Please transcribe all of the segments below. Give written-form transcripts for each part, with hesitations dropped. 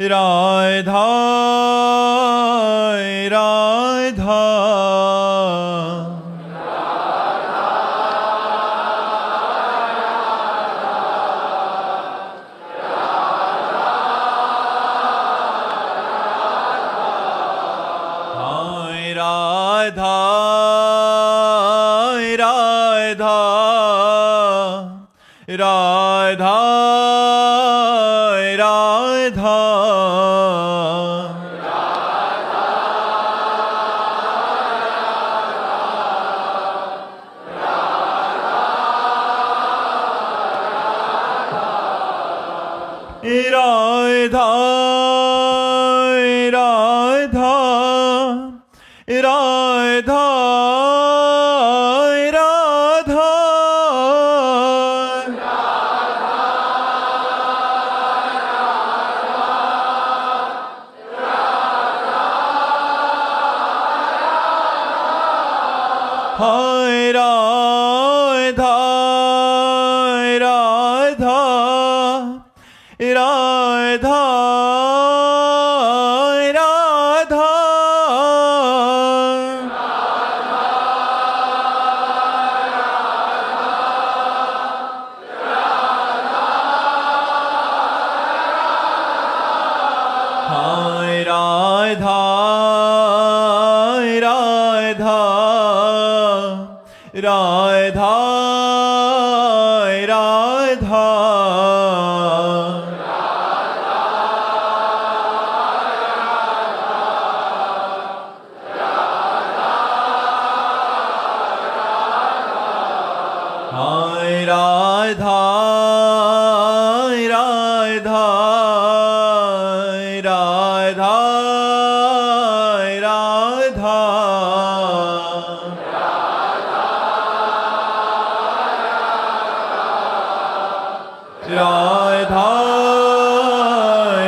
राधा राधा राधा राधा राधा राधा राधा राधा राधा राधा हाय राधा राधा राधा राधा हाय राधा राधा राधा राधा हाय राधा राधा राधा राधा राधा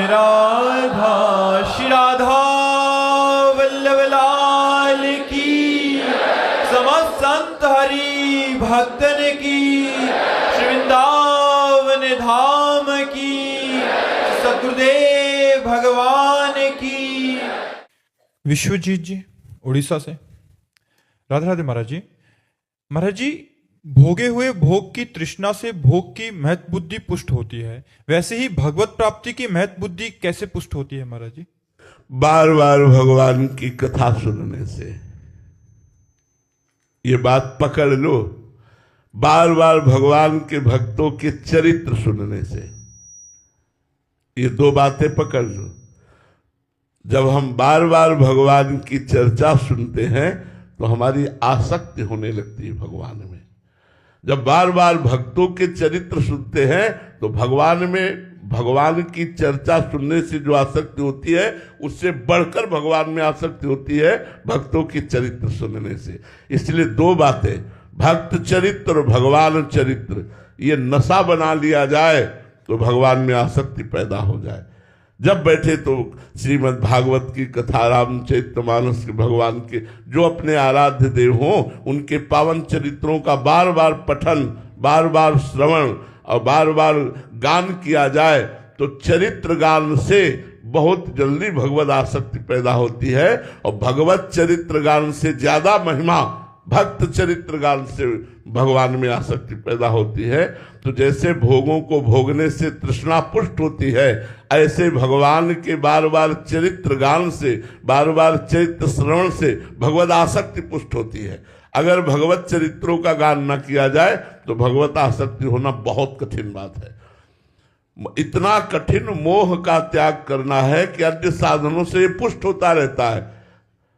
राधा श्री राधा वल्लभ लाल की, समस्त संत हरि भक्तन की, श्री वृंदावन धाम की, सद्गुरुदेव भगवान की। विश्वजीत जी उड़ीसा से। राधे राधे महाराज जी। महाराज जी, भोगे हुए भोग की तृष्णा से भोग की महत बुद्धि पुष्ट होती है, वैसे ही भगवत प्राप्ति की महत बुद्धि कैसे पुष्ट होती है महाराज जी? बार बार भगवान की कथा सुनने से। ये बात पकड़ लो, बार बार भगवान के भक्तों के चरित्र सुनने से। ये दो बातें पकड़ लो। जब हम बार बार भगवान की चर्चा सुनते हैं तो हमारी आसक्ति होने लगती है भगवान में। जब बार बार भक्तों के चरित्र सुनते हैं तो भगवान की चर्चा सुनने से जो आसक्ति होती है उससे बढ़कर भगवान में आसक्ति होती है भक्तों की चरित्र सुनने से। इसलिए दो बातें, भक्त चरित्र और भगवान चरित्र, ये नशा बना लिया जाए तो भगवान में आसक्ति पैदा हो जाए। जब बैठे तो श्रीमद् भागवत की कथा, रामचरितमानस के भगवान के जो अपने आराध्य देव हों उनके पावन चरित्रों का बार बार पठन, बार बार श्रवण और बार बार गान किया जाए तो चरित्र गान से बहुत जल्दी भगवत आसक्ति पैदा होती है। और भगवत चरित्र गान से ज्यादा महिमा भक्त चरित्र गान से भगवान में आसक्ति पैदा होती है। तो जैसे भोगों को भोगने से तृष्णा पुष्ट होती है, ऐसे भगवान के बार बार चरित्र गान से, बार बार चरित्र श्रवण से भगवत आसक्ति पुष्ट होती है। अगर भगवत चरित्रों का गान न किया जाए तो भगवत आसक्ति होना बहुत कठिन बात है। इतना कठिन मोह का त्याग करना है कि अन्य साधनों से ये पुष्ट होता रहता है।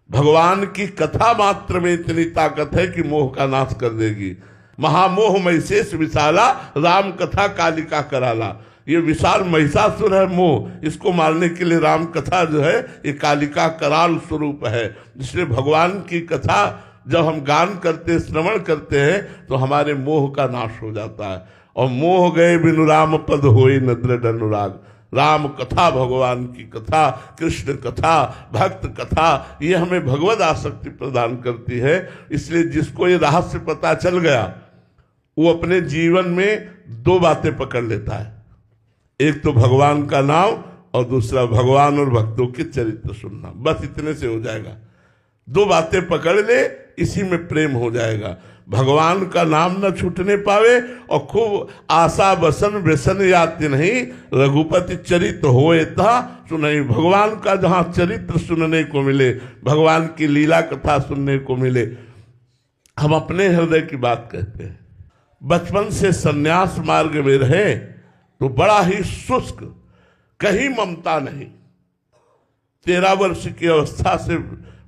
भगवान की कथा मात्र में इतनी ताकत है कि मोह का नाश कर देगी। महामोह महिषेष विशाला, राम कथा कालिका कराला। ये विशाल महिषासुर है मोह, इसको मारने के लिए राम कथा जो है ये कालिका कराल स्वरूप है। इसलिए भगवान की कथा जब हम गान करते, श्रवण करते हैं तो हमारे मोह का नाश हो जाता है। और मोह गए बिनु राम पद होई न दृढ़ अनुराग। राम कथा, भगवान की कथा, कृष्ण कथा, भक्त कथा, ये हमें भगवत आसक्ति प्रदान करती है। इसलिए जिसको ये रहस्य पता चल गया वो अपने जीवन में दो बातें पकड़ लेता है, एक तो भगवान का नाम और दूसरा भगवान और भक्तों के चरित्र सुनना। बस इतने से हो जाएगा। 2 बातें पकड़ ले, इसी में प्रेम हो जाएगा। भगवान का नाम न छूटने पावे और खूब आशा बसन व्यसन याति नहीं, रघुपति चरित्र होए था सुनई। भगवान का जहां चरित्र सुनने को मिले, भगवान की लीला कथा सुनने को मिले। हम अपने हृदय की बात कहते हैं। बचपन से सन्यास मार्ग में रहे तो बड़ा ही शुष्क, कहीं ममता नहीं। 13 वर्ष की अवस्था से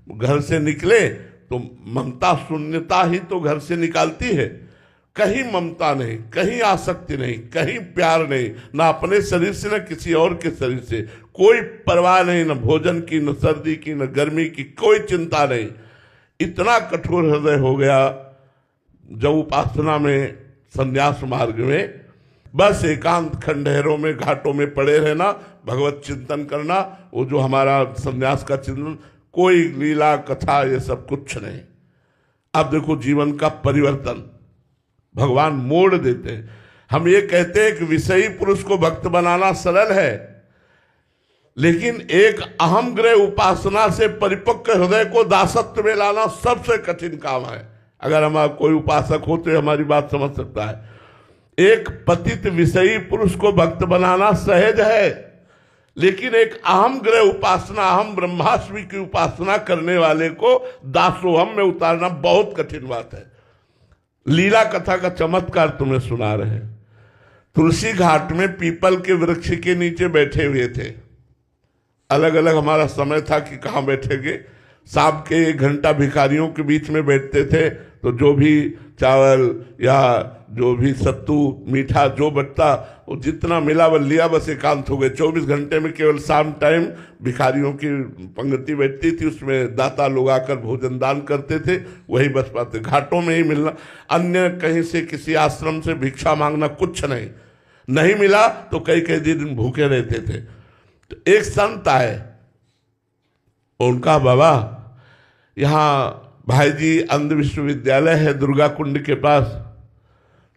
घर से निकले तो ममता शून्यता ही तो घर से निकालती है। कहीं ममता नहीं, कहीं आसक्ति नहीं, कहीं प्यार नहीं, ना अपने शरीर से न किसी और के शरीर से। कोई परवाह नहीं, न भोजन की, न सर्दी की, न गर्मी की, कोई चिंता नहीं। इतना कठोर हृदय हो गया जब उपासना में, संन्यास मार्ग में बस एकांत खंडहरों में, घाटों में पड़े रहना, भगवत चिंतन करना, वो जो हमारा संन्यास का चिंतन, कोई लीला कथा ये सब कुछ नहीं। अब देखो जीवन का परिवर्तन भगवान मोड़ देते हैं। हम ये कहते हैं कि विषयी पुरुष को भक्त बनाना सरल है, लेकिन एक अहम ग्रह उपासना से परिपक्व हृदय को दासत्व में लाना सबसे कठिन काम है। अगर हमारा कोई उपासक हो तो हमारी बात समझ सकता है। एक पतित विषयी पुरुष को भक्त बनाना सहज है, लेकिन एक अहम ग्रह उपासना, अहम ब्रह्मास्मि की उपासना करने वाले को दासोहम में उतारना बहुत कठिन बात है। लीला कथा का चमत्कार तुम्हें सुना रहे हैं। तुलसी घाट में पीपल के वृक्ष के नीचे बैठे हुए थे। अलग अलग हमारा समय था कि कहाँ बैठेंगे। शाम के 1 घंटा भिखारियों के बीच में बैठते थे, तो जो भी चावल या जो भी सत्तू मीठा जो बटता वो जितना मिला वो लिया, बस एकांत हो गए। 24 घंटे में केवल शाम टाइम भिखारियों की पंक्ति बैठती थी, उसमें दाता लोग आकर भोजन दान करते थे, वही बस पाते। घाटों में ही मिलना, अन्य कहीं से किसी आश्रम से भिक्षा मांगना कुछ नहीं। नहीं मिला तो कई कई दिन भूखे रहते थे। तो एक संत आए, उनका बाबा यहाँ भाई जी अंध विश्वविद्यालय है दुर्गा कुंड के पास,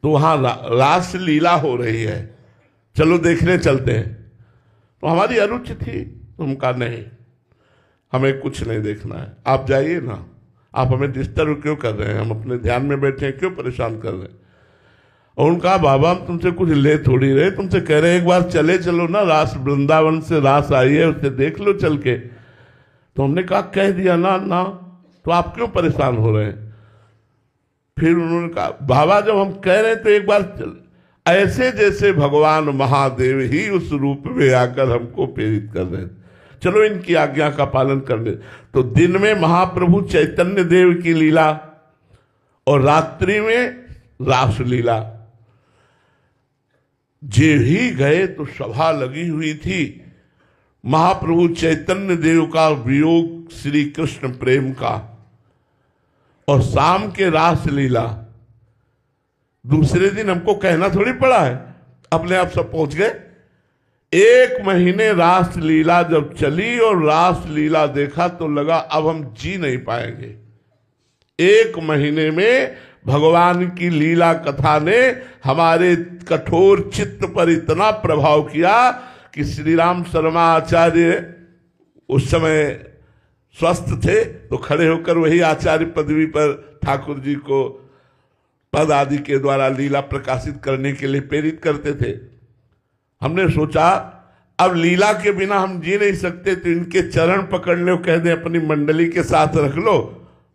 तो वहाँ रास लीला हो रही है, चलो देखने चलते हैं। तो हमारी अरुचि थी, तो हम कहा नहीं, हमें कुछ नहीं देखना है, आप जाइए ना, आप हमें डिस्टर्ब क्यों कर रहे हैं, हम अपने ध्यान में बैठे हैं, क्यों परेशान कर रहे हैं। और उनका बाबा हम तुमसे कुछ ले थोड़ी रहे, तुमसे कह रहे हैं एक बार चले चलो ना, रास वृंदावन से रास आई है, उसे देख लो चल के। तो हमने कहा कह दिया ना ना, तो आप क्यों परेशान हो रहे हैं। फिर उन्होंने कहा बाबा जब हम कह रहे हैं तो एक बार चल, ऐसे जैसे भगवान महादेव ही उस रूप में आकर हमको प्रेरित कर रहे थे, चलो इनकी आज्ञा का पालन करने। तो दिन में महाप्रभु चैतन्य देव की लीला और रात्रि में रास लीला। जे ही गए तो सभा लगी हुई थी। महाप्रभु चैतन्य देव का वियोग श्री कृष्ण प्रेम का, और शाम के रास लीला। दूसरे दिन हमको कहना थोड़ी पड़ा है, अपने आप सब पहुंच गए। 1 महीने रास लीला जब चली और रास लीला देखा तो लगा अब हम जी नहीं पाएंगे। 1 महीने में भगवान की लीला कथा ने हमारे कठोर चित्त पर इतना प्रभाव किया कि श्री राम शर्मा आचार्य उस समय स्वस्थ थे, तो खड़े होकर वही आचार्य पदवी पर ठाकुर जी को पद आदि के द्वारा लीला प्रकाशित करने के लिए प्रेरित करते थे। हमने सोचा अब लीला के बिना हम जी नहीं सकते, तो इनके चरण पकड़ लो, कह दें अपनी मंडली के साथ रख लो,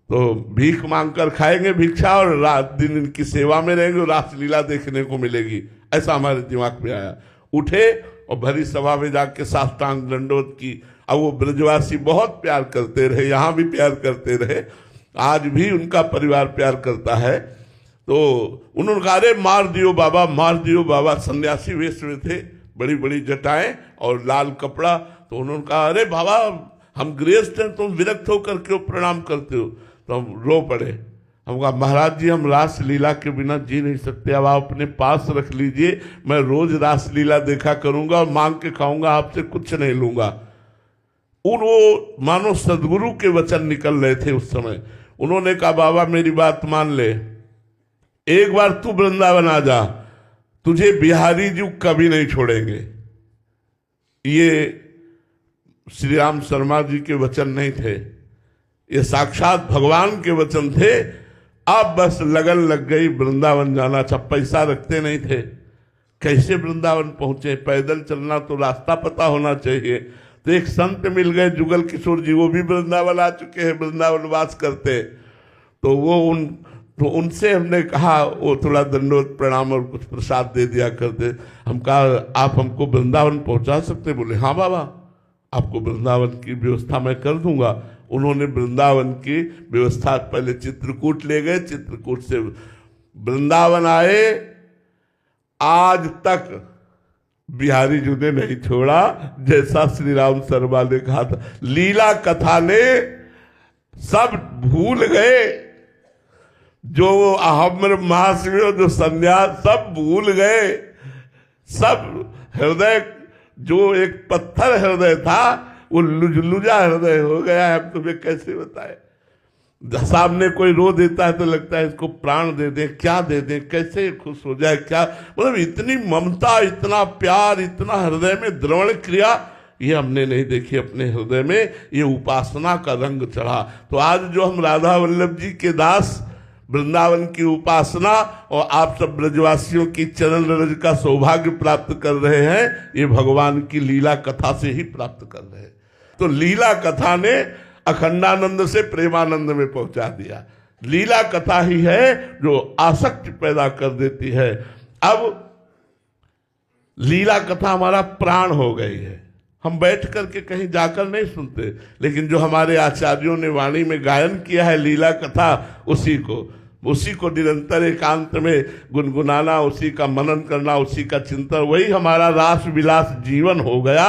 तो भीख मांगकर खाएंगे भिक्षा और रात दिन इनकी सेवा में रहेंगे, रास लीला देखने को मिलेगी। ऐसा हमारे दिमाग में आया। उठे और भरी सभा में जाके साष्टांग दंडोत की। अब वो ब्रजवासी बहुत प्यार करते रहे, यहाँ भी प्यार करते रहे, आज भी उनका परिवार प्यार करता है। तो उन्होंने कहा अरे मार दियो बाबा, मार दियो बाबा। सन्यासी वेश में थे, बड़ी बड़ी जटाएं और लाल कपड़ा। तो उन्होंने कहा अरे बाबा हम गृहस्थ हैं, तुम विरक्त होकर क्यों प्रणाम करते हो। तो हम रो पड़े। हम कहा महाराज जी हम रास लीला के बिना जी नहीं सकते, अब आप अपने पास रख लीजिए, मैं रोज रास लीला देखा करूंगा और मांग के खाऊंगा, आपसे कुछ नहीं लूंगा। वो मानो सदगुरु के वचन निकल रहे थे उस समय। उन्होंने कहा बाबा मेरी बात मान ले, एक बार तू वृंदावन आ जा, तुझे बिहारी जी कभी नहीं छोड़ेंगे। ये श्री राम शर्मा जी के वचन नहीं थे, ये साक्षात भगवान के वचन थे। अब बस लगन लग गई, वृंदावन जाना। अच्छा, पैसा रखते नहीं थे, कैसे वृंदावन पहुंचे? पैदल चलना तो रास्ता पता होना चाहिए। तो एक संत मिल गए, जुगल किशोर जी, वो भी वृंदावन आ चुके हैं, वृंदावन वास करते। तो उनसे हमने कहा, वो थोड़ा दंडोत प्रणाम और कुछ प्रसाद दे दिया करते। हम कहा आप हमको वृंदावन पहुंचा सकते? बोले हाँ बाबा, आपको वृंदावन की व्यवस्था मैं कर दूंगा। उन्होंने वृंदावन की व्यवस्था, पहले चित्रकूट ले गए, चित्रकूट से वृंदावन आए। आज तक बिहारी जी ने नहीं छोड़ा, जैसा श्री राम शर्मा ने कहा था। लीला कथा ने सब भूल गए, जो अहम्र मास में जो संन्यास, सब भूल गए। सब हृदय, जो एक पत्थर हृदय था, वो लुजलुजा हृदय हो गया है। अब तुम्हें कैसे बताए? सामने कोई रो देता है तो लगता है इसको प्राण दे दें, क्या दे दें, कैसे खुश हो जाए, क्या मतलब इतनी ममता, इतना प्यार, इतना हृदय में द्रवण क्रिया, ये हमने नहीं देखी अपने हृदय में। ये उपासना का रंग चढ़ा। तो आज जो हम राधा वल्लभ जी के दास, वृंदावन की उपासना और आप सब ब्रजवासियों की चरण रज का सौभाग्य प्राप्त कर रहे हैं, ये भगवान की लीला कथा से ही प्राप्त कर रहे हैं। तो लीला कथा ने अखंडानंद से प्रेमानंद में पहुंचा दिया। लीला कथा ही है जो आसक्ति पैदा कर देती है। अब लीला कथा हमारा प्राण हो गई है। हम बैठ करके कहीं जाकर नहीं सुनते, लेकिन जो हमारे आचार्यों ने वाणी में गायन किया है लीला कथा, उसी को निरंतर एकांत में गुनगुनाना, उसी का मनन करना, उसी का चिंतन, वही हमारा रास विलास जीवन हो गया।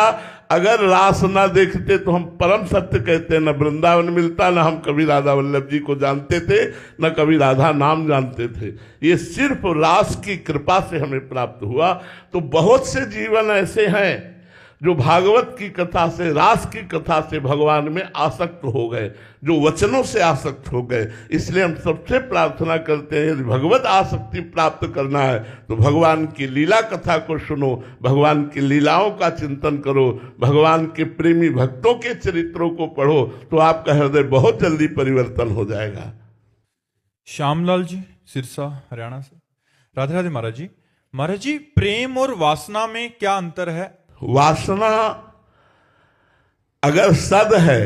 अगर रास ना देखते तो हम परम सत्य कहते, न वृंदावन मिलता, न हम कभी राधा वल्लभ जी को जानते थे, न कभी राधा नाम जानते थे। ये सिर्फ रास की कृपा से हमें प्राप्त हुआ। तो बहुत से जीवन ऐसे हैं जो भागवत की कथा से, रास की कथा से भगवान में आसक्त हो गए, जो वचनों से आसक्त हो गए। इसलिए हम सबसे प्रार्थना करते हैं, यदि भगवत आसक्ति प्राप्त करना है तो भगवान की लीला कथा को सुनो, भगवान की लीलाओं का चिंतन करो, भगवान के प्रेमी भक्तों के चरित्रों को पढ़ो, तो आपका हृदय बहुत जल्दी परिवर्तन हो जाएगा। श्यामलाल जी सिरसा हरियाणा से। राधे राधे महाराज जी। महाराज जी, प्रेम और वासना में क्या अंतर है? वासना अगर सद है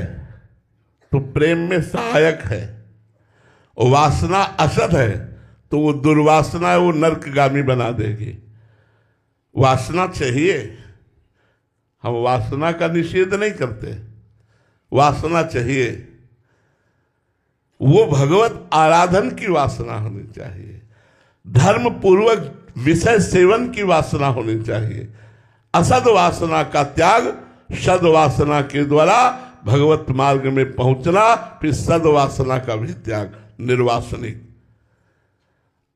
तो प्रेम में सहायक है, और वासना असद है तो वो दुर्वासना है, वो नरकगामी बना देगी। वासना चाहिए, हम वासना का निषेध नहीं करते, वासना चाहिए। वो भगवत आराधन की वासना होनी चाहिए, धर्म पूर्वक विषय सेवन की वासना होनी चाहिए। असद वासना का त्याग, सद वासना के द्वारा भगवत मार्ग में पहुंचना, फिर सद वासना का भी त्याग, निर्वासनिक।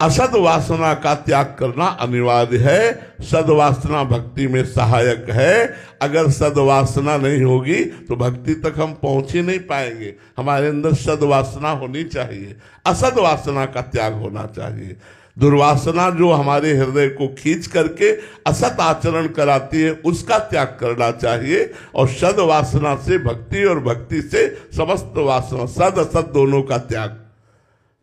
असद वासना का त्याग करना अनिवार्य है। सद वासना भक्ति में सहायक है। अगर सद वासना नहीं होगी तो भक्ति तक हम पहुंच ही नहीं पाएंगे। हमारे अंदर सद वासना होनी चाहिए, असद वासना का त्याग होना चाहिए। दुर्वासना जो हमारे हृदय को खींच करके असत आचरण कराती है, उसका त्याग करना चाहिए। और सद वासना से भक्ति, और भक्ति से समस्त वासना, सद असत दोनों का त्याग,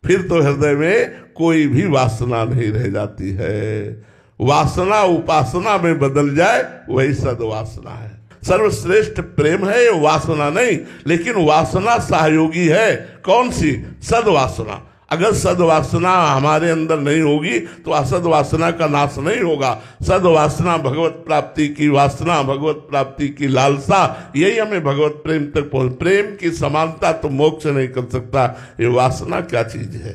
फिर तो हृदय में कोई भी वासना नहीं रह जाती है। वासना उपासना में बदल जाए, वही सदवासना है। सर्वश्रेष्ठ प्रेम है, ये वासना नहीं। लेकिन वासना सहयोगी है। कौन सी? सदवासना। अगर सदवासना हमारे अंदर नहीं होगी तो असद वासना का नाश नहीं होगा। सदवासना भगवत प्राप्ति की वासना, भगवत प्राप्ति की लालसा, यही हमें भगवत प्रेम तक पहुंच। प्रेम की समानता तो मोक्ष नहीं कर सकता। ये वासना क्या चीज है?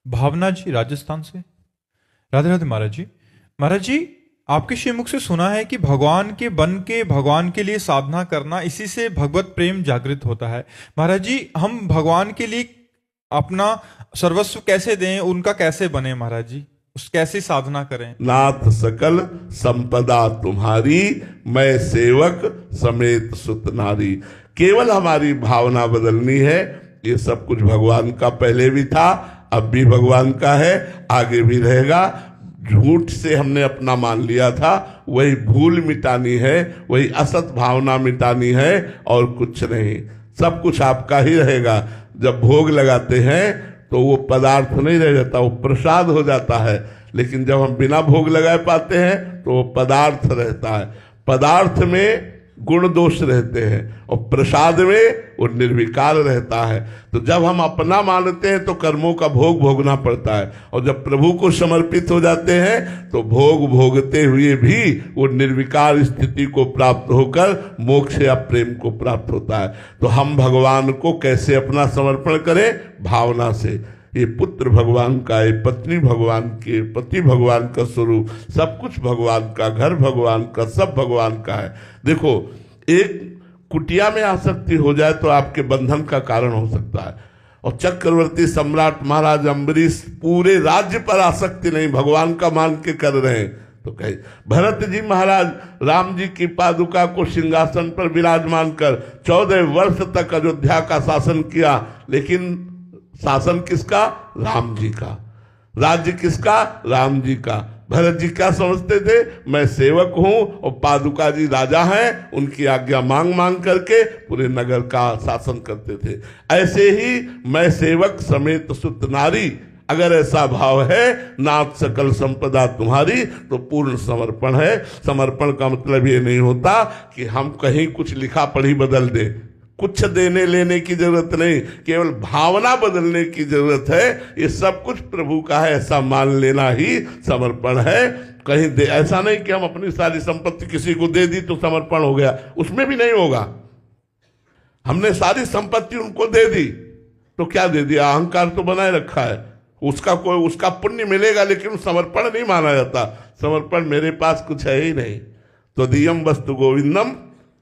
भावना जी राजस्थान से। राधे राधे महाराज जी। महाराज जी, आपके श्रीमुख से सुना है कि भगवान के बन के भगवान के लिए साधना करना, इसी से भगवत प्रेम जागृत होता है। महाराज जी, हम भगवान के लिए अपना सर्वस्व कैसे दें, उनका कैसे बने महाराज जी? उस कैसे साधना करें? नाथ सकल संपदा तुम्हारी, मैं सेवक समेत सुत नारी। केवल हमारी भावना बदलनी है। ये सब कुछ भगवान का पहले भी था, अब भी भगवान का है, आगे भी रहेगा। झूठ से हमने अपना मान लिया था, वही भूल मिटानी है, वही असत भावना मिटानी है और कुछ नहीं। सब कुछ आपका ही रहेगा। जब भोग लगाते हैं तो वो पदार्थ नहीं रह जाता, वो प्रसाद हो जाता है। लेकिन जब हम बिना भोग लगाए पाते हैं तो वो पदार्थ रहता है। पदार्थ में गुण दोष रहते हैं और प्रसाद में वो निर्विकार रहता है। तो जब हम अपना मानते हैं तो कर्मों का भोग भोगना पड़ता है, और जब प्रभु को समर्पित हो जाते हैं तो भोग भोगते हुए भी वो निर्विकार स्थिति को प्राप्त होकर मोक्ष या प्रेम को प्राप्त होता है। तो हम भगवान को कैसे अपना समर्पण करें? भावना से। ये पुत्र भगवान का, ये पत्नी भगवान की, पति भगवान का स्वरूप, सब कुछ भगवान का, घर भगवान का, सब भगवान का है। देखो, एक कुटिया में आसक्ति हो जाए तो आपके बंधन का कारण हो सकता है। और चक्रवर्ती सम्राट महाराज अम्बरीश पूरे राज्य पर आसक्ति नहीं, भगवान का मान के कर रहे हैं। तो कहे भरत जी महाराज राम जी की पादुका को सिंहासन पर विराजमान कर 14 वर्ष तक अयोध्या का शासन किया, लेकिन शासन किसका? राम जी का। राज्य किसका? राम जी का। भरत जी क्या समझते थे? मैं सेवक हूं और पादुका जी राजा हैं, उनकी आज्ञा मांग मांग करके पूरे नगर का शासन करते थे। ऐसे ही मैं सेवक समेत सुत नारी, अगर ऐसा भाव है नाथ सकल संपदा तुम्हारी, तो पूर्ण समर्पण है। समर्पण का मतलब ये नहीं होता कि हम कहीं कुछ लिखा पढ़ी बदल दें, कुछ देने लेने की जरूरत नहीं, केवल भावना बदलने की जरूरत है। ये सब कुछ प्रभु का है, ऐसा मान लेना ही समर्पण है। कहीं दे, ऐसा नहीं कि हम अपनी सारी संपत्ति किसी को दे दी तो समर्पण हो गया, उसमें भी नहीं होगा। हमने सारी संपत्ति उनको दे दी तो क्या दे दिया? अहंकार तो बनाए रखा है, उसका पुण्य मिलेगा, लेकिन समर्पण नहीं माना जाता। समर्पण मेरे पास कुछ है ही नहीं, तो दियम वस्तु गोविंदम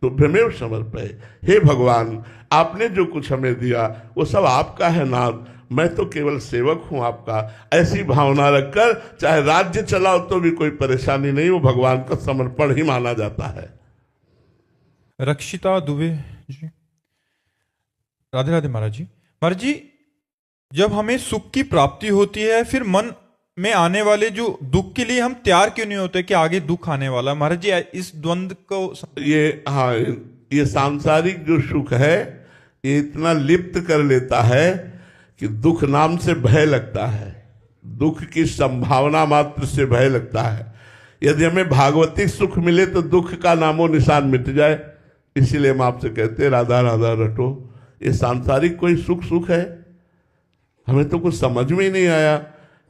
तुभ्यमेव समर्पय। हे भगवान, आपने जो कुछ हमें दिया वो सब आपका है नाथ, मैं तो केवल सेवक हूं आपका। ऐसी भावना रखकर चाहे राज्य चलाओ तो भी कोई परेशानी नहीं, वो भगवान का समर्पण ही माना जाता है। रक्षिता दुबे जी, राधे राधे महाराज जी। महाराज जी, जब हमें सुख की प्राप्ति होती है, फिर मन में आने वाले जो दुख के लिए हम तैयार क्यों नहीं होते कि आगे दुख आने वाला? महाराज जी, इस द्वंद्व को ये सांसारिक जो सुख है ये इतना लिप्त कर लेता है कि दुख नाम से भय लगता है, दुख की संभावना मात्र से भय लगता है। यदि हमें भागवतिक सुख मिले तो दुख का नामो निशान मिट जाए। इसीलिए हम आपसे कहते हैं राधा राधा रटो। ये सांसारिक कोई सुख है? हमें तो कुछ समझ में ही नहीं आया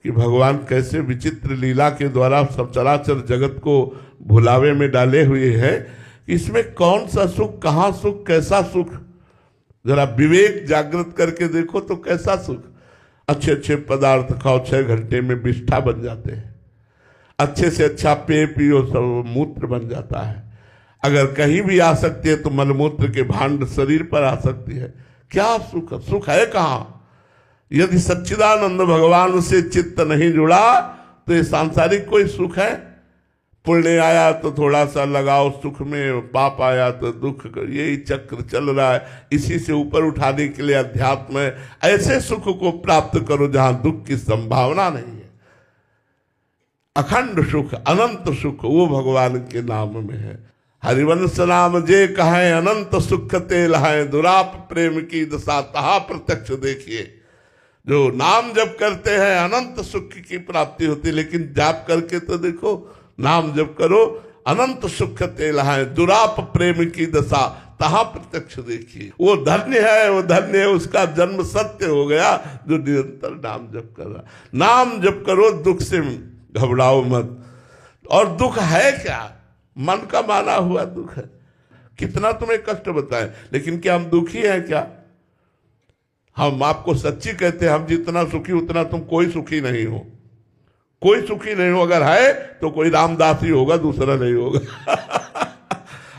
कि भगवान कैसे विचित्र लीला के द्वारा सब चराचर जगत को भुलावे में डाले हुए हैं। इसमें कौन सा सुख, कहाँ सुख, कैसा सुख? जरा विवेक जागृत करके देखो तो कैसा सुख। अच्छे अच्छे पदार्थ खाओ, 6 घंटे में विष्ठा बन जाते हैं। अच्छे से अच्छा पेय पियो, सब मूत्र बन जाता है। अगर कहीं भी आ सकती है तो मलमूत्र के भांड शरीर पर आ सकती है। क्या सुख? सुख है कहाँ? यदि सच्चिदानंद भगवान से चित्त नहीं जुड़ा तो ये सांसारिक कोई सुख है? पुण्य आया तो थोड़ा सा लगाओ सुख में, पाप आया तो दुख, यही चक्र चल रहा है। इसी से ऊपर उठाने के लिए अध्यात्म है। ऐसे सुख को प्राप्त करो जहां दुख की संभावना नहीं है। अखंड सुख, अनंत सुख वो भगवान के नाम में है। हरिवंश नाम जे कहें अनंत सुख ते लहाएं, दुराप प्रेम की दशा तहा प्रत्यक्ष देखिए। जो नाम जप करते हैं अनंत सुख की प्राप्ति होती है, लेकिन जाप करके तो देखो, नाम जप करो, अनंत सुख ते लहाएं, दुराप प्रेम की दशा तहा प्रत्यक्ष देखिए। वो धन्य है, वो धन्य है, उसका जन्म सत्य हो गया जो निरंतर नाम जप कर रहा। नाम जप करो, दुख से घबराओ मत। और दुख है क्या? मन का माना हुआ दुख है। कितना तुम्हें कष्ट बताएं, लेकिन क्या हम दुखी हैं क्या? हम आपको सच्ची कहते हैं, हम जितना सुखी उतना तुम कोई सुखी नहीं हो। कोई सुखी नहीं हो। अगर है तो कोई रामदास ही होगा, दूसरा नहीं होगा।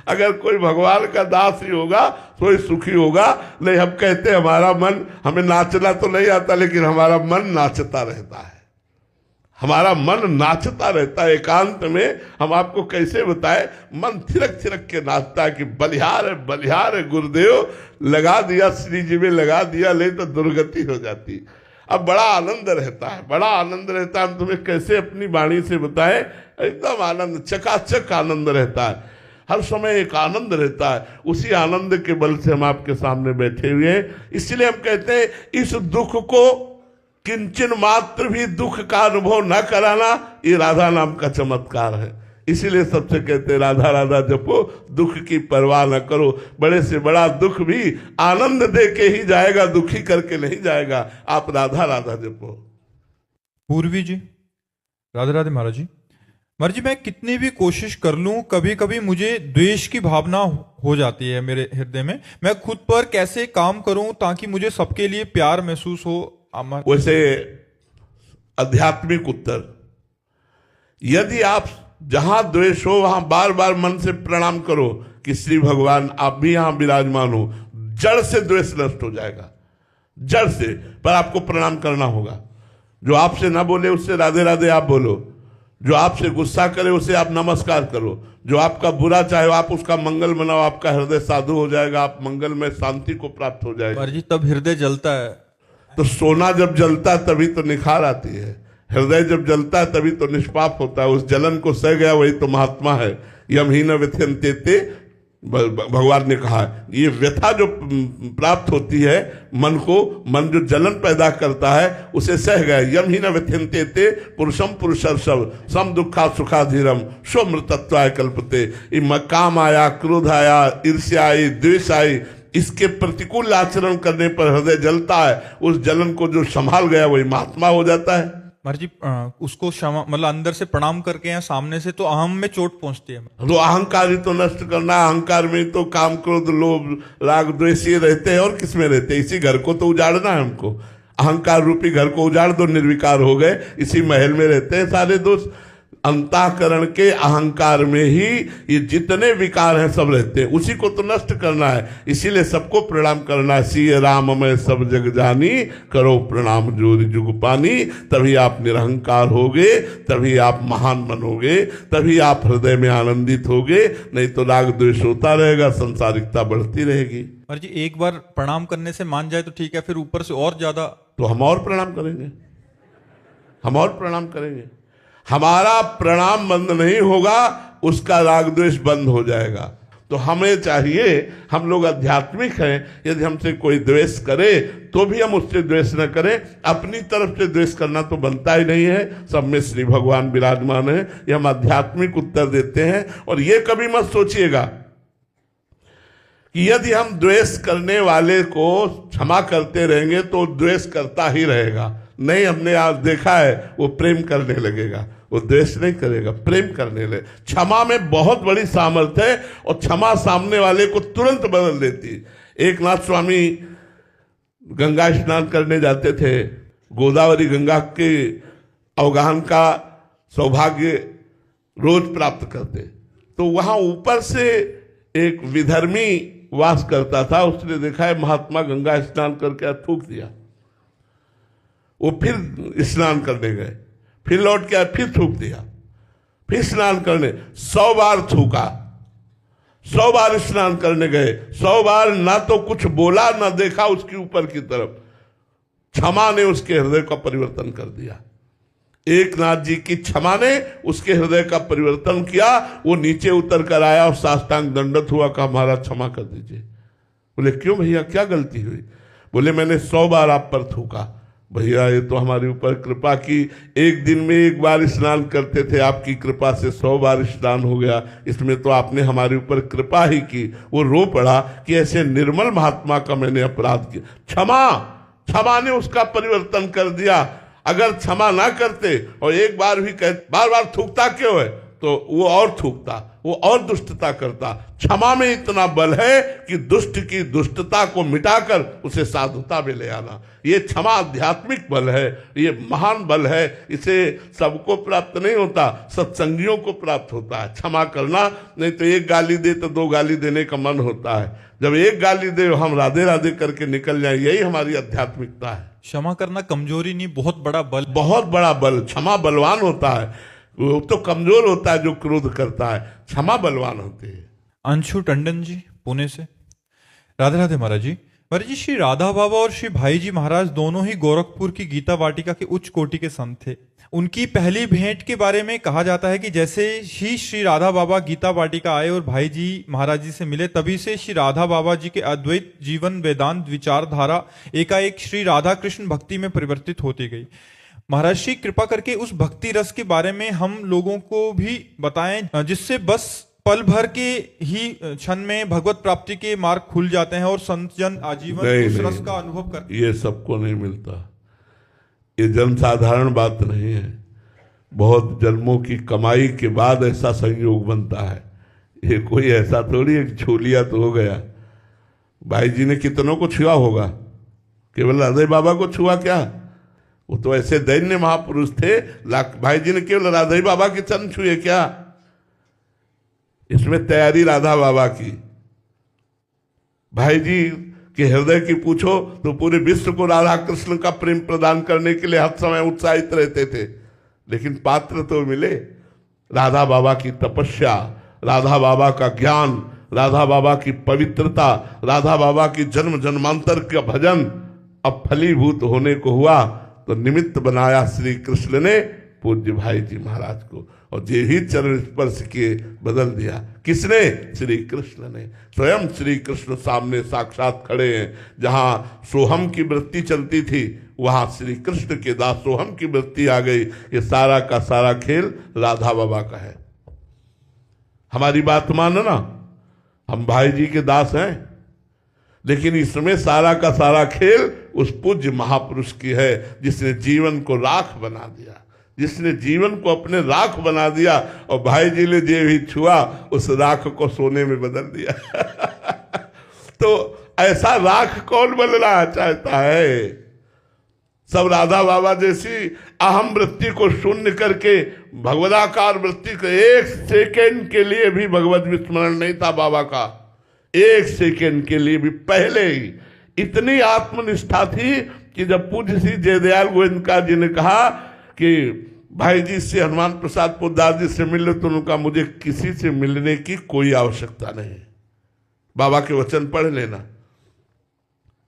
अगर कोई भगवान का दास ही होगा कोई सुखी होगा। नहीं, हम कहते हैं हमारा मन, हमें नाचना तो नहीं आता लेकिन हमारा मन नाचता रहता है। हमारा मन नाचता रहता है एकांत में। हम आपको कैसे बताएं, मन थिरक थिरक के नाचता है कि बलिहार है गुरुदेव, लगा दिया श्री जी में, लगा दिया, ले तो दुर्गति हो जाती। अब बड़ा आनंद रहता है, बड़ा आनंद रहता है। हम तुम्हें कैसे अपनी वाणी से बताएं, एकदम आनंद, चकाचक आनंद रहता है, हर समय एक आनंद रहता है। उसी आनंद के बल से हम आपके सामने बैठे हुए हैं। इसलिए हम कहते हैं इस दुख को किंचन मात्र भी दुख का अनुभव न कराना, ये राधा नाम का चमत्कार है। इसीलिए सबसे कहते हैं राधा राधा जपो, दुख की परवाह न करो। बड़े से बड़ा दुख भी आनंद दे के ही जाएगा, दुखी करके नहीं जाएगा। आप राधा राधा जपो। पूर्वी जी, राधे राधे महाराज जी। महाराज जी, मैं कितनी भी कोशिश कर लूं, कभी कभी मुझे द्वेष की भावना हो जाती है मेरे हृदय में। मैं खुद पर कैसे काम करूं ताकि मुझे सबके लिए प्यार महसूस हो? वैसे आध्यात्मिक उत्तर, यदि आप जहां द्वेष हो वहां बार बार मन से प्रणाम करो कि श्री भगवान आप भी यहां विराजमान हो, जड़ से द्वेष नष्ट हो जाएगा, जड़ से। पर आपको प्रणाम करना होगा। जो आपसे ना बोले उससे राधे राधे आप बोलो, जो आपसे गुस्सा करे उसे आप नमस्कार करो, जो आपका बुरा चाहे आप उसका मंगल मनाओ, आपका हृदय साधु हो जाएगा, आप मंगल में शांति को प्राप्त हो जाएगा। जी तब हृदय जलता है, तो सोना जब जलता है तभी तो निखार आती है, हृदय जब जलता है तभी तो निष्पाप होता है। उस जलन को सह गया वही तो महात्मा है। यमहीन व्यथयन्ते, भगवान ने कहा ये व्यथा जो प्राप्त होती है मन को, मन जो जलन पैदा करता है उसे सह गए। यमहीन व्यथयन्ते पुरुषम पुरुषर्षभ सम दुखा सुखाधीरम स्वमृतत्वाय कल्पते। काम आया, क्रोध आया, ईर्ष्या आई, द्वेष आई, इसके प्रतिकूल आचरण करने पर हृदय जलता है। उस जलन को जो संभाल गया वही महात्मा हो जाता है। महाराज जी, उसको क्षमा मतलब अंदर से प्रणाम करके या सामने से तो अहम में चोट पहुंचती है। तो अहंकार ही तो नष्ट करना, अहंकार में तो काम क्रोध लोभ राग द्वेष ये रहते हैं, और किस में रहते हैं? इसी घर को तो उजाड़ना है हमको। अहंकार रूपी घर को उजाड़ दो, निर्विकार हो गए, इसी महल में रहते हैं सारे दोस्त। अंतःकरण के अहंकार में ही ये जितने विकार हैं सब रहते हैं, उसी को तो नष्ट करना है। इसीलिए सबको प्रणाम करना है। सिय राम मैं सब जग जानी, करो प्रणाम जोरि जुग पानी। तभी आप निरहंकार होगे, तभी आप महान बनोगे, तभी आप हृदय में आनंदित होगे। नहीं तो राग द्वेष होता रहेगा, संसारिकता बढ़ती रहेगी। महाराज जी, एक बार प्रणाम करने से मान जाए तो ठीक है, फिर ऊपर से और ज्यादा तो हम और प्रणाम करेंगे, हम और प्रणाम करेंगे। हमारा प्रणाम बंद नहीं होगा, उसका राग द्वेष बंद हो जाएगा। तो हमें चाहिए, हम लोग आध्यात्मिक हैं, यदि हमसे कोई द्वेष करे तो भी हम उससे द्वेष न करें। अपनी तरफ से द्वेष करना तो बनता ही नहीं है। सब में श्री भगवान विराजमान है, ये हम आध्यात्मिक उत्तर देते हैं। और ये कभी मत सोचिएगा कि यदि हम द्वेष करने वाले को क्षमा करते रहेंगे तो द्वेष करता ही रहेगा। नहीं, हमने आज देखा है वो प्रेम करने लगेगा, वो द्वेष नहीं करेगा, प्रेम करने लगे। क्षमा में बहुत बड़ी सामर्थ्य है और क्षमा सामने वाले को तुरंत बदल देती है। एक नाथ स्वामी गंगा स्नान करने जाते थे, गोदावरी गंगा के अवगाहन का सौभाग्य रोज प्राप्त करते। तो वहां ऊपर से एक विधर्मी वास करता था, उसने देखा है महात्मा गंगा स्नान करके थूक दिया। वो फिर स्नान करने गए, फिर लौट के आए, फिर थूक दिया, फिर स्नान करने 100 बार थूका, 100 बार स्नान करने गए, 100 बार ना तो कुछ बोला ना देखा उसके ऊपर की तरफ। क्षमा ने उसके हृदय का परिवर्तन कर दिया। एक नाथ जी की क्षमा ने उसके हृदय का परिवर्तन किया। वो नीचे उतर कर आया और साष्टांग दंडत हुआ, कहा महाराज क्षमा कर दीजिए। बोले क्यों भैया, क्या गलती हुई? बोले मैंने 100 बार आप पर थूका। भैया ये तो हमारे ऊपर कृपा की, एक दिन में एक बार स्नान करते थे, आपकी कृपा से 100 बार स्नान हो गया, इसमें तो आपने हमारे ऊपर कृपा ही की। वो रो पड़ा कि ऐसे निर्मल महात्मा का मैंने अपराध किया। क्षमा ने उसका परिवर्तन कर दिया। अगर क्षमा ना करते और एक बार भी बार बार थूकता क्यों है, तो वो और थूकता, वो और दुष्टता करता। क्षमा में इतना बल है कि दुष्ट की दुष्टता को मिटाकर उसे साधुता में ले आना। ये क्षमा आध्यात्मिक बल है, ये महान बल है। इसे सबको प्राप्त नहीं होता, सत्संगियों को प्राप्त होता है क्षमा करना। नहीं तो एक गाली दे तो 2 गाली देने का मन होता है, जब एक गाली दे हम राधे राधे करके निकल जाए, यही हमारी आध्यात्मिकता है। क्षमा करना कमजोरी नहीं, बहुत बड़ा बल, बहुत बड़ा बल। क्षमा बलवान होता है, वो तो कमजोर होता है जो क्रोध करता है, क्षमा बलवान होते हैं। अंशु टंडन जी पुणे से, राधे राधे महाराज जी। महाराज जी, श्री राधा बाबा और श्री भाई जी महाराज दोनों ही गोरखपुर की गीता वाटिका के उच्च कोटि के संत थे। उनकी पहली भेंट के बारे में कहा जाता है कि जैसे ही श्री राधा बाबा गीता वाटिका आए और भाई जी महाराज जी से मिले, तभी से श्री राधा बाबा जी के अद्वैत जीवन वेदांत विचारधारा एकाएक श्री राधा कृष्ण भक्ति में परिवर्तित होती गई। महाराज श्री कृपा करके उस भक्ति रस के बारे में हम लोगों को भी बताएं, जिससे बस पल भर के ही क्षण में भगवत प्राप्ति के मार्ग खुल जाते हैं और संत जन आजीवन उस रस का अनुभव करते हैं। ये सबको नहीं मिलता, ये जन साधारण बात नहीं है। बहुत जन्मों की कमाई के बाद ऐसा संयोग बनता है। ये कोई ऐसा थोड़ी एक झोलिया तो हो गया। भाई जी ने कितनों को छुआ होगा, केवल राधे बाबा को छुआ क्या? वो तो ऐसे दैन्य महापुरुष थे। भाई जी ने केवल राधे बाबा के चरण छुए क्या? इसमें तैयारी राधा बाबा की। भाई जी के हृदय की पूछो तो पूरे विश्व को राधा कृष्ण का प्रेम प्रदान करने के लिए हर समय उत्साहित रहते थे, लेकिन पात्र तो मिले। राधा बाबा की तपस्या, राधा बाबा का ज्ञान, राधा बाबा की पवित्रता, राधा बाबा की जन्म जन्मांतर का भजन अब फलीभूत होने को हुआ तो निमित्त बनाया श्री कृष्ण ने पूज्य भाई जी महाराज को, और जे ही चरण स्पर्श किए बदल दिया। किसने? श्री कृष्ण ने। स्वयं श्री कृष्ण सामने साक्षात खड़े हैं। जहां सोहम की वृत्ति चलती थी वहां श्री कृष्ण के दास सोहम की वृत्ति आ गई। ये सारा का सारा खेल राधा बाबा का है। हमारी बात मानो ना, हम भाई जी के दास हैं, लेकिन इसमें सारा का सारा खेल उस पूज्य महापुरुष की है जिसने जीवन को राख बना दिया, जिसने जीवन को अपने राख बना दिया। और भाई जी ने जे भी छुआ उस राख को सोने में बदल दिया। तो ऐसा राख कौन बनना चाहता है? सब राधा बाबा जैसी अहम वृत्ति को शून्य करके भगवदाकार वृत्ति को, एक सेकेंड के लिए भी भगवत विस्मरण नहीं था बाबा का, एक सेकेंड के लिए भी। पहले ही इतनी आत्मनिष्ठा थी कि जब पूज्य श्री जयदयाल गोविंदका जी ने कहा कि भाई जी से हनुमान प्रसाद पोद्दार जी से मिले, तो उनका मुझे किसी से मिलने की कोई आवश्यकता नहीं, बाबा के वचन पढ़ लेना।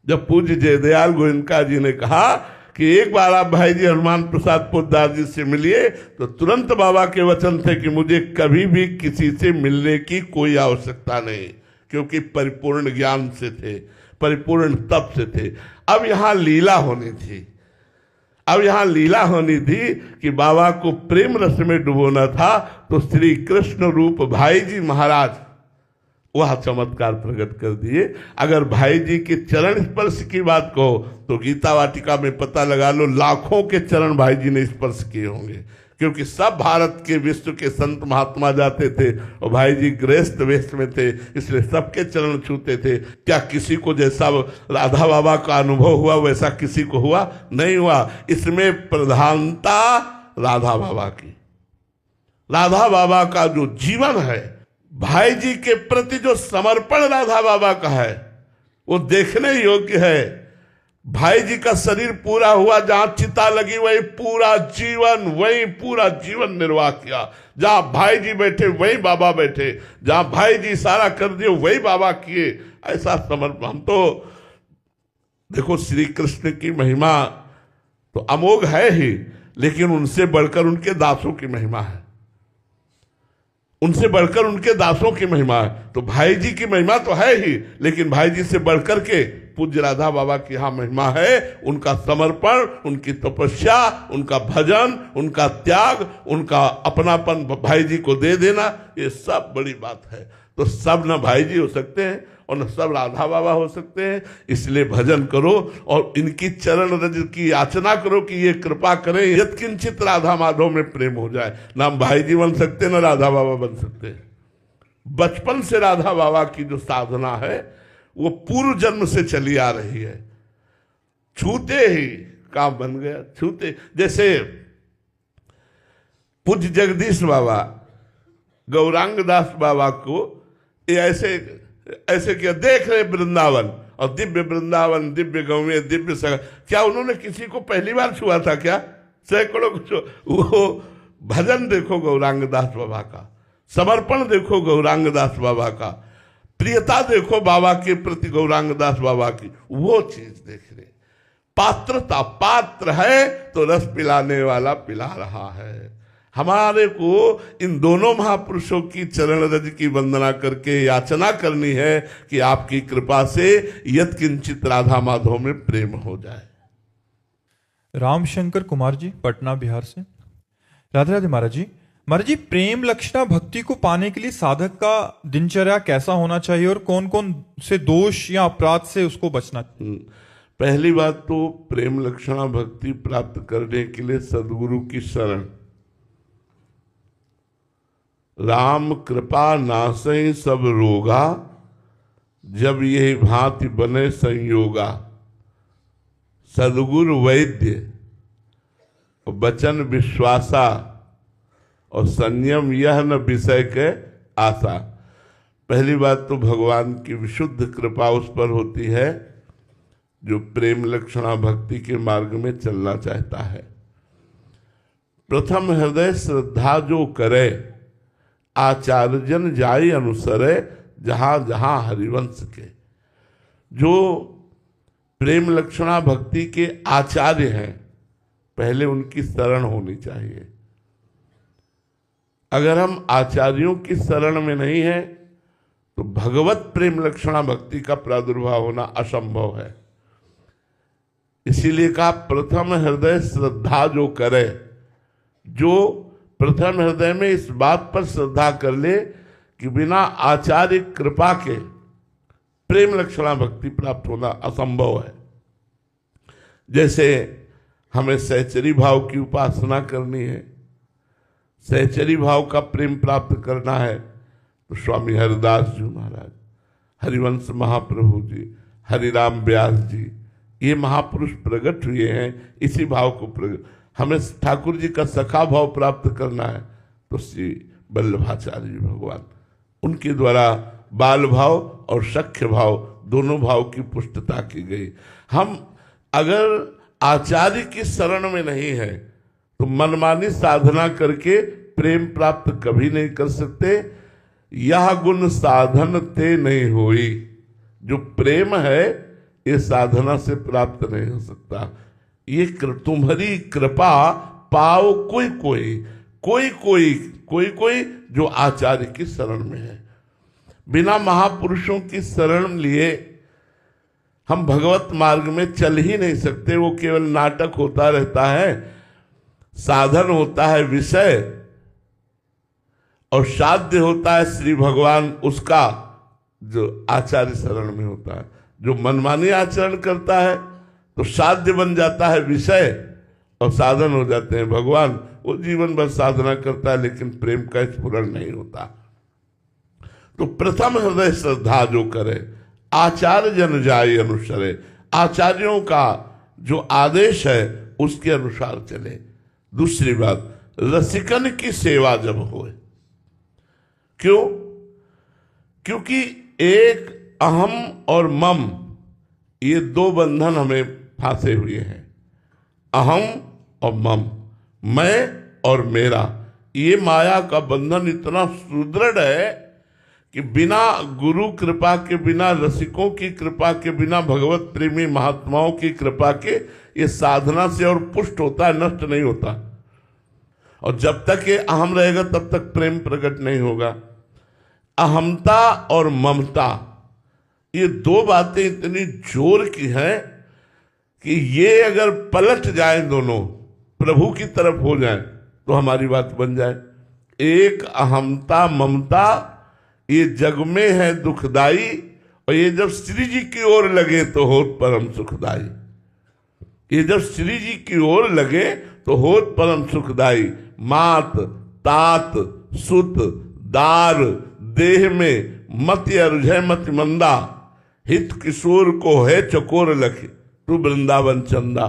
जब पूज्य जयदयाल गोविंदका जी ने कहा कि एक बार आप भाई जी हनुमान प्रसाद पोद्दार जी से मिलिए, तो तुरंत बाबा के वचन थे कि मुझे कभी भी किसी से मिलने की कोई आवश्यकता नहीं, क्योंकि परिपूर्ण ज्ञान से थे, परिपूर्ण तप से थे। अब यहाँ लीला होनी थी, अब यहाँ लीला होनी थी कि बाबा को प्रेम रस में डुबोना था। तो श्री कृष्ण रूप भाई जी महाराज वह चमत्कार प्रकट कर दिए। अगर भाई जी के चरण स्पर्श की बात कहो तो गीता वाटिका में पता लगा लो लाखों के चरण भाई जी ने स्पर्श किए होंगे, क्योंकि सब भारत के विश्व के संत महात्मा जाते थे और भाई जी गृहस्थ वेश में थे, इसलिए सबके चरण छूते थे। क्या किसी को जैसा राधा बाबा का अनुभव हुआ वैसा किसी को हुआ? नहीं हुआ। इसमें प्रधानता राधा बाबा की, राधा बाबा का जो जीवन है, भाई जी के प्रति जो समर्पण राधा बाबा का है, वो देखने योग्य है। भाई जी का शरीर पूरा हुआ, जहां चिता लगी वही पूरा जीवन निर्वाह किया। जहां भाई जी बैठे वही बाबा बैठे, जहां भाई जी सारा कर दिए वही बाबा किए। ऐसा समर्पण। हम तो देखो श्री कृष्ण की महिमा तो अमोघ है ही, लेकिन उनसे बढ़कर उनके दासों की महिमा है, उनसे बढ़कर उनके दासों की महिमा है। तो भाई जी की महिमा तो है ही, लेकिन भाई जी से बढ़कर के पूज्य राधा बाबा की यहाँ महिमा है। उनका समर्पण, उनकी तपस्या, उनका भजन, उनका त्याग, उनका अपनापन भाई जी को दे देना, ये सब बड़ी बात है। तो सब न भाई जी हो सकते हैं और न सब राधा बाबा हो सकते हैं। इसलिए भजन करो और इनकी चरण रज की याचना करो कि ये कृपा करें, यत्किंचित राधा माधव में प्रेम हो जाए। ना हम भाई जी बन सकते न राधा बाबा बन सकते हैं। बचपन से राधा बाबा की जो साधना है वो पूर्व जन्म से चली आ रही है। छूते ही काम बन गया, छूते। जैसे पूज्य जगदीश बाबा गौरांग दास बाबा को ये ऐसे किया, देख रहे वृंदावन और दिव्य वृंदावन, दिव्य गौवें, दिव्य सगा। क्या उन्होंने किसी को पहली बार छुआ था क्या? सैकड़ों को। वो भजन देखो गौरांग दास बाबा का, समर्पण देखो गौरांग दास बाबा का, प्रियता देखो बाबा के प्रति, गौरांगदास बाबा की वो चीज देख रहे। पात्रता, पात्र है तो रस पिलाने वाला पिला रहा है। हमारे को इन दोनों महापुरुषों की चरण रज की वंदना करके याचना करनी है कि आपकी कृपा से यत्किंचित राधा माधव में प्रेम हो जाए। रामशंकर कुमार जी, पटना बिहार से। राधे राधे महाराज जी। महाराज जी, प्रेम लक्षणा भक्ति को पाने के लिए साधक का दिनचर्या कैसा होना चाहिए और कौन कौन से दोष या अपराध से उसको बचना चाहिए? पहली बात तो प्रेम लक्षणा भक्ति प्राप्त करने के लिए सदगुरु की शरण। राम कृपा नासै सब रोगा, जब यही भांति बने संयोगा। सदगुरु वैद्य, वचन विश्वासा, और संयम यह न विषय के आशा। पहली बात तो भगवान की विशुद्ध कृपा उस पर होती है जो प्रेम लक्षणा भक्ति के मार्ग में चलना चाहता है। प्रथम हृदय श्रद्धा जो करे, आचार्य जन जाय अनुसरे, जहां जहां हरिवंश के। जो प्रेम लक्षणा भक्ति के आचार्य हैं, पहले उनकी शरण होनी चाहिए। अगर हम आचार्यों की शरण में नहीं है तो भगवत प्रेम लक्षणा भक्ति का प्रादुर्भाव होना असंभव है। इसीलिए कहा प्रथम हृदय श्रद्धा जो करे। जो प्रथम हृदय में इस बात पर श्रद्धा कर ले कि बिना आचार्य कृपा के प्रेम लक्षणा भक्ति प्राप्त होना असंभव है। जैसे हमें सहचरी भाव की उपासना करनी है, सहचरी भाव का प्रेम प्राप्त करना है, तो स्वामी हरिदास जी महाराज, हरिवंश महाप्रभु जी, हरिराम व्यास जी, ये महापुरुष प्रकट हुए हैं इसी भाव को प्रकट। हमें ठाकुर जी का सखा भाव प्राप्त करना है तो श्री वल्लभाचार्य जी भगवान, उनके द्वारा बाल भाव और सख्य भाव दोनों भाव की पुष्टता की गई। हम अगर आचार्य की शरण में नहीं है तो मनमानी साधना करके प्रेम प्राप्त कभी नहीं कर सकते। यह गुण साधन ते नहीं होई। जो प्रेम है ये साधना से प्राप्त नहीं हो सकता। ये तुम्हारी कृपा पाओ कोई कोई कोई कोई कोई कोई जो आचार्य की शरण में है। बिना महापुरुषों की शरण लिए हम भगवत मार्ग में चल ही नहीं सकते। वो केवल नाटक होता रहता है, साधन होता है विषय, और साध्य होता है श्री भगवान उसका जो आचार्य शरण में होता है। जो मनमानी आचरण करता है तो साध्य बन जाता है विषय और साधन हो जाते हैं भगवान। वो जीवन भर साधना करता है लेकिन प्रेम का स्फुरण नहीं होता। तो प्रथम हृदय श्रद्धा जो करे, आचार्य जन जाय अनुसरे। आचार्यों का जो आदेश है उसके अनुसार चले। दूसरी बात, रसिकन की सेवा जब होए। क्यों? क्योंकि एक अहम और मम, ये दो बंधन हमें फांसे हुए हैं। अहम और मम, मैं और मेरा, ये माया का बंधन इतना सुदृढ़ है कि बिना गुरु कृपा के, बिना रसिकों की कृपा के, बिना भगवत प्रेमी महात्माओं की कृपा के ये साधना से और पुष्ट होता है, नष्ट नहीं होता। और जब तक ये अहम रहेगा तब तक प्रेम प्रकट नहीं होगा। अहमता और ममता, ये दो बातें इतनी जोर की हैं कि ये अगर पलट जाए दोनों, प्रभु की तरफ हो जाए तो हमारी बात बन जाए। एक अहमता ममता ये जग में है दुखदाई, और ये जब श्री जी की ओर लगे तो होत परम सुखदाई। ये जब श्री जी की ओर लगे तो होत परम सुखदाई। मात तात सुत दार देह में मति अरुझय मति मंदा, हित किशोर को है चकोर लखे तू वृंदावन चंदा।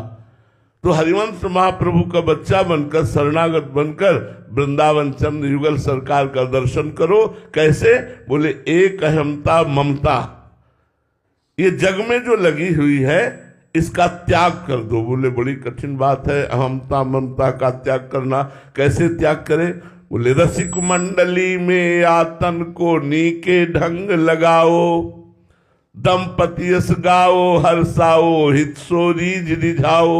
तो हरिवंश महाप्रभु का बच्चा बनकर, शरणागत बनकर वृंदावन चंद्र युगल सरकार का दर्शन करो। कैसे? बोले एक अहमता ममता, ये जग में जो लगी हुई है इसका त्याग कर दो। बोले बड़ी कठिन बात है अहमता ममता का त्याग करना, कैसे त्याग करें? बोले रसिक मंडली में आतन को नीके ढंग लगाओ, दंपति यस गाओ हर्षाओ हित सो रीझ रिझाओ।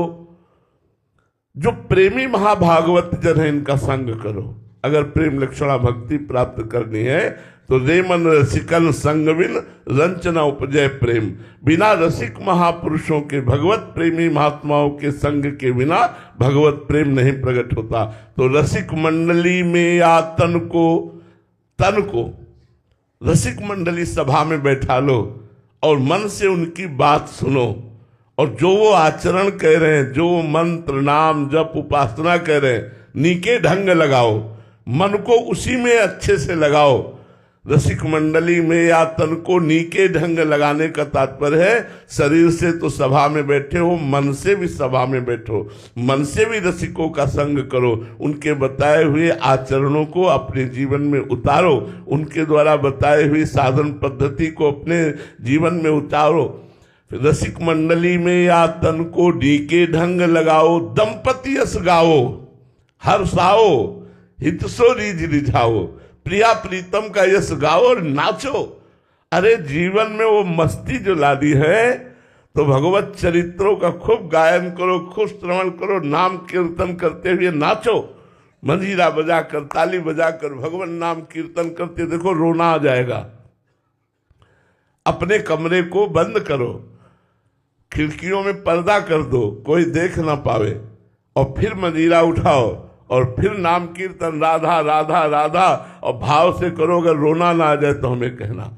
जो प्रेमी महाभागवत जन है इनका संग करो। अगर प्रेम लक्षणा भक्ति प्राप्त करनी है तो रे मन रसिकन संग बिन रंचना उपजय प्रेम। बिना रसिक महापुरुषों के भगवत प्रेमी महात्माओं के संग के बिना भगवत प्रेम नहीं प्रकट होता। तो रसिक मंडली में या तन को रसिक मंडली सभा में बैठा लो और मन से उनकी बात सुनो, और जो वो आचरण कह रहे हैं, जो वो मंत्र नाम जप उपासना कह रहे हैं, नीके ढंग लगाओ, मन को उसी में अच्छे से लगाओ। रसिक मंडली में या तन को नीके ढंग लगाने का तात्पर्य है शरीर से तो सभा में बैठे हो, मन से भी सभा में बैठो, मन से भी रसिकों का संग करो, उनके बताए हुए आचरणों को अपने जीवन में उतारो, उनके द्वारा बताए हुए साधन पद्धति को अपने जीवन में उतारो। रसिक मंडली में या तन को नीके ढंग लगाओ, दंपति यस गाओ हर्षाओ हित सो रीझ रिझाओ। प्रिया प्रीतम का यश गाओ और नाचो। अरे जीवन में वो मस्ती जो लादी है तो भगवत चरित्रों का खूब गायन करो, खूब श्रवण करो, नाम कीर्तन करते हुए नाचो। मंजीरा बजाकर ताली बजाकर भगवान नाम कीर्तन करते देखो रोना आ जाएगा। अपने कमरे को बंद करो, खिड़कियों में पर्दा कर दो, कोई देख ना पावे, और फिर मंजीरा उठाओ और फिर नाम कीर्तन राधा राधा राधा और भाव से करो। अगर रोना ना आ जाए तो हमें कहना।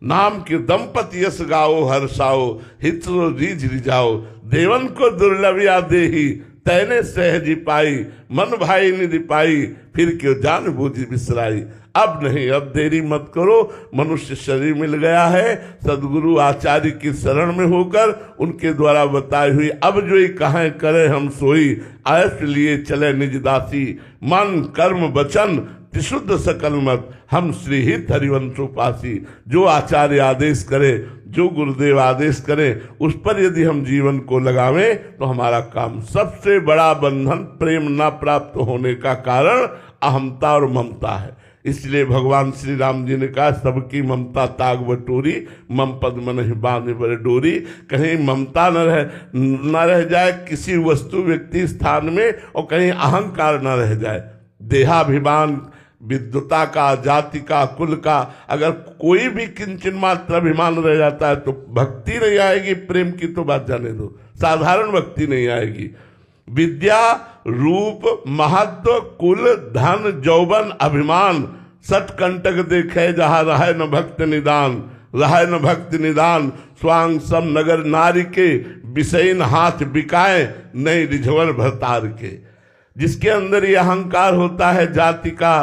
नाम के दंपति यस गाओ हर्षाओ हित रीझ रिझाओ। देवन को दुर्लभ या देही तैने सहजी पाई, मन भाई निधि पाई फिर क्यों जान बूझी बिसराई। अब नहीं, अब देरी मत करो। मनुष्य शरीर मिल गया है, सदगुरु आचार्य की शरण में होकर उनके द्वारा बताई हुई अब जो ही कहें करे हम सोई। आयस लिए चले निज दासी, मन कर्म वचन त्रिशुद्ध सकल मत, हम श्री हित हरिवंशोपासी। जो आचार्य आदेश करे, जो गुरुदेव आदेश करे, उस पर यदि हम जीवन को लगावें तो हमारा काम। सबसे बड़ा बंधन प्रेम न प्राप्त होने का कारण अहमता और ममता है। इसलिए भगवान श्री राम जी ने कहा सबकी ममता ताग बटोरी, मम पद मन ही बांधे बड़े डोरी। कहीं ममता न रह जाए किसी वस्तु व्यक्ति स्थान में, और कहीं अहंकार न रह जाए। देहाभिमान, विद्वता का, जाति का, कुल का, अगर कोई भी किंचन मात्र अभिमान रह जाता है तो भक्ति नहीं आएगी। प्रेम की तो बात जाने दो, साधारण भक्ति नहीं आएगी। विद्या, रूप, महत्व, कुल, धन, जौवन, अभिमान सट कंटक देखे जहाँ रहे न भक्त निदान, रहे न भक्त निदान। स्वांग सम नगर नारी के विषयन हाथ बिकाए नहीं रिझवर भरतार के। जिसके अंदर ये अहंकार होता है जाति का,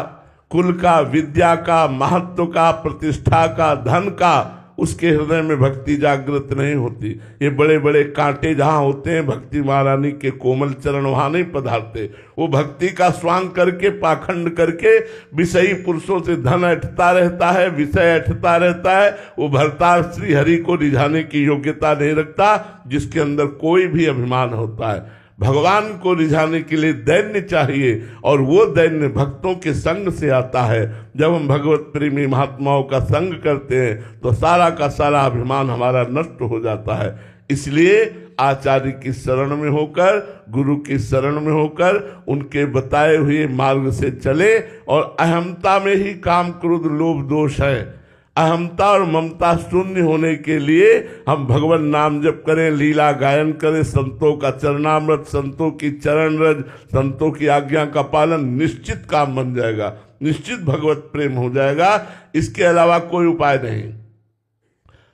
कुल का, विद्या का, महत्व का, प्रतिष्ठा का, धन का, उसके हृदय में भक्ति जागृत नहीं होती। ये बड़े बड़े कांटे जहाँ होते हैं भक्ति महारानी के कोमल चरण वहाँ नहीं पधारते। वो भक्ति का स्वांग करके, पाखंड करके विषयी पुरुषों से धन ऐठता रहता है, विषय ऐठता रहता है। वो भरतार श्री हरि को रिझाने की योग्यता नहीं रखता, जिसके अंदर कोई भी अभिमान होता है। भगवान को रिझाने के लिए दैन्य चाहिए, और वो दैन्य भक्तों के संग से आता है। जब हम भगवत प्रेमी महात्माओं का संग करते हैं तो सारा का सारा अभिमान हमारा नष्ट हो जाता है। इसलिए आचार्य की शरण में होकर, गुरु की शरण में होकर उनके बताए हुए मार्ग से चले। और अहमता में ही काम क्रोध लोभ दोष है। अहमता और ममता शून्य होने के लिए हम भगवान नाम जप करें, लीला गायन करें, संतों का चरणामृत, संतों की चरण रज, संतों की आज्ञा का पालन, निश्चित काम बन जाएगा, निश्चित भगवत प्रेम हो जाएगा। इसके अलावा कोई उपाय नहीं।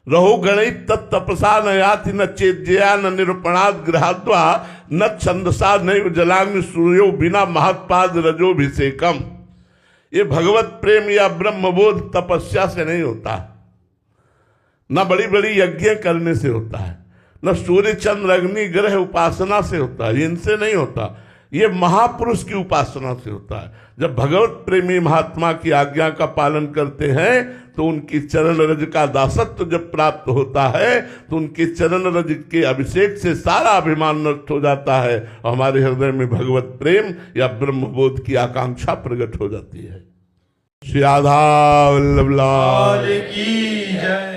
रहो गणित तत्तपसा न याति न चेज्या न निरूपणाद गृहाद्वा न छंदसा नैव जलाग्नि सूर्यो बिना महत्पाद रजोभिषेकम। ये भगवत प्रेम या ब्रह्मबोध तपस्या से नहीं होता, न बड़ी बड़ी यज्ञ करने से होता है, न सूर्य चंद्र अग्नि ग्रह उपासना से होता है, इनसे नहीं होता। ये महापुरुष की उपासना से होता है। जब भगवत प्रेमी महात्मा की आज्ञा का पालन करते हैं तो उनकी चरण रज का दासत्व जब प्राप्त होता है तो उनके चरण रज के अभिषेक से सारा अभिमान नष्ट हो जाता है और हमारे हृदय में भगवत प्रेम या ब्रह्मबोध की आकांक्षा प्रकट हो जाती है। श्री राधा वल्लभ लाल की जय।